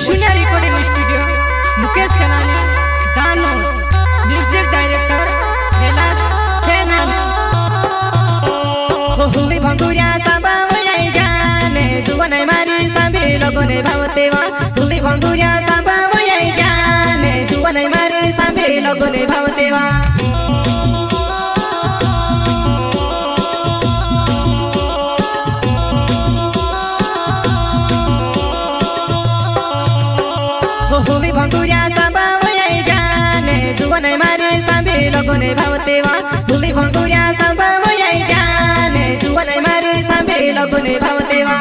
वसुन्या recording studio Mukesh सेनानी दानो music director Kailash सेनानी हुई भंगुरिया साबा वयाई जाने जुवनै मारी साबे लोगोने भावतेवा हुई भंगुरिया साबा वयाई जाने जुवनै मारी साबे लोगोने भावतेवा हुई भंगुरिया साबा वयाई जाने जुवनै मारी साबे लोगोने भावतेवा हुई भंगुरिया साबा वयाई जाने जुवनै मारी साबे लोगोने भावतेवा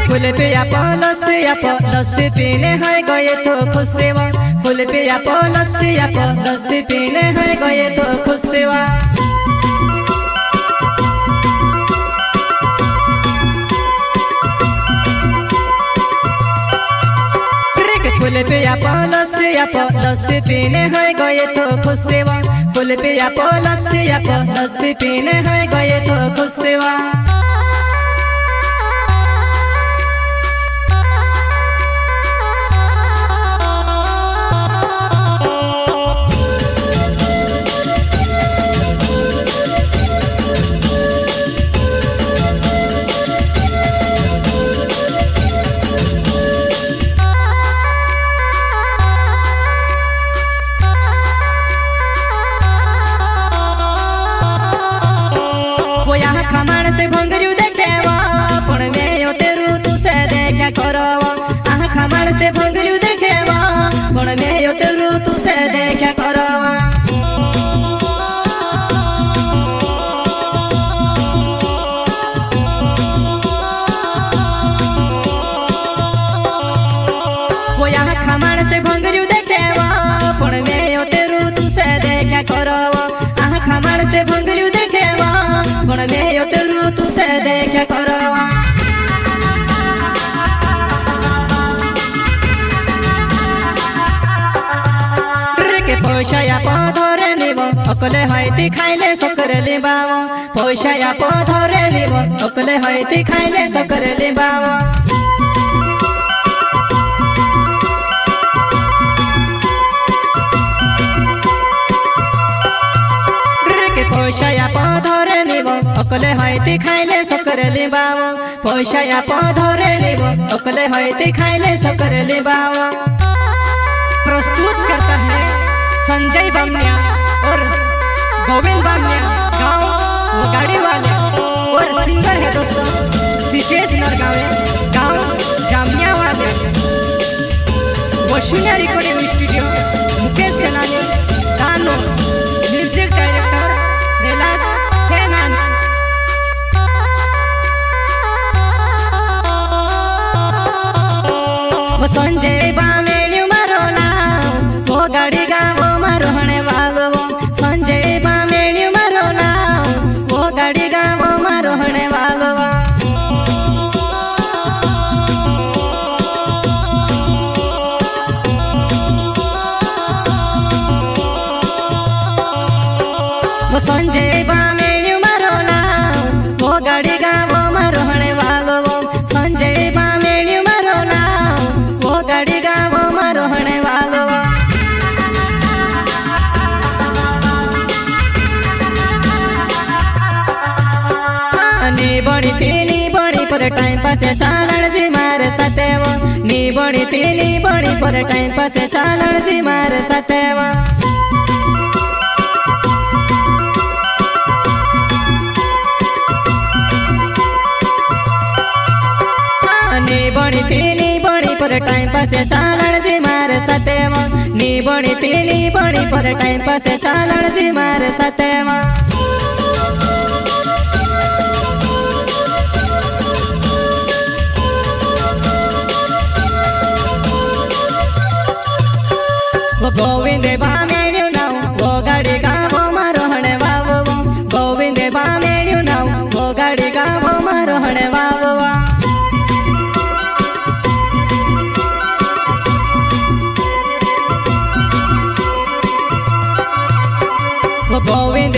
फूल पे लस पीने है गए तो खुश सेवा फूल पे लस पीने है गए तो खुश सेवा फूल पे लस पीने है गए तो खुश सेवा फूल पे लस पीने है गए तो खुश सेवा खमाण से भंगरू देखेवा पण में यो तेरू तू से देखा करवा आह खमाण से भंगरू देखेवा पण में यो तेरू तू से देखा करवा वो आह खमाण से भंगरू देखेवा पण में यो तेरू तू से देखा करवा आह खमाण से भंगरू देखेवा पण में यो तेरू तू से देखा करवा के पैसा पधरे निब अकले हईती खाइले सकरे लिबाव पैसा पधरे निब अकले हईती खाइले सकरे लिबाव पैसा पधरे निब अकले हईती खाइले सकरे लिबाव पैसा पधरे निब अकले हईती खाइले सकरे लिबाव। प्रस्तुत करता है संजय बामनिया और गोविंद बामनिया गाँव वो गाड़ी वाले और सिंगर है दोस्तों सिकेश नरगावे गाँव जामिया वाले वसुन्या रिकॉर्डिंग स्टूडियो मुकेश सेनानी दानो म्यूजिक डायरेक्टर कैलाश सेनानी संजय बामेलियो मारो नाम वो गाड़ी गावो मारो हणे वालो संजय बामेलियो मारो नाम वो गाड़ी गावो मारो हणे वालो संजय बामेलियो मारो नाम वो गाड़ी गावो मारो हणे वालो संजय बामेलियो मारो नाम वो गाड़ी गावो मारो हणे वालो नी बड़ी पर टाइम पास चालन जी मारे सतेवा नी बड़ी पर टाइम पास चालन जी मारे सतेवा नी बड़ी पर टाइम पास चालन जी मारे सतेवा नी बड़ी पर टाइम पास चालन जी मारे सतेवा गोविंद बामेलियो नाव वो गाड़ी गावो मारो हणे वावो गोविंद बामेलियो नाव वो गाड़ी गावो मारो हणे वावो गोविंद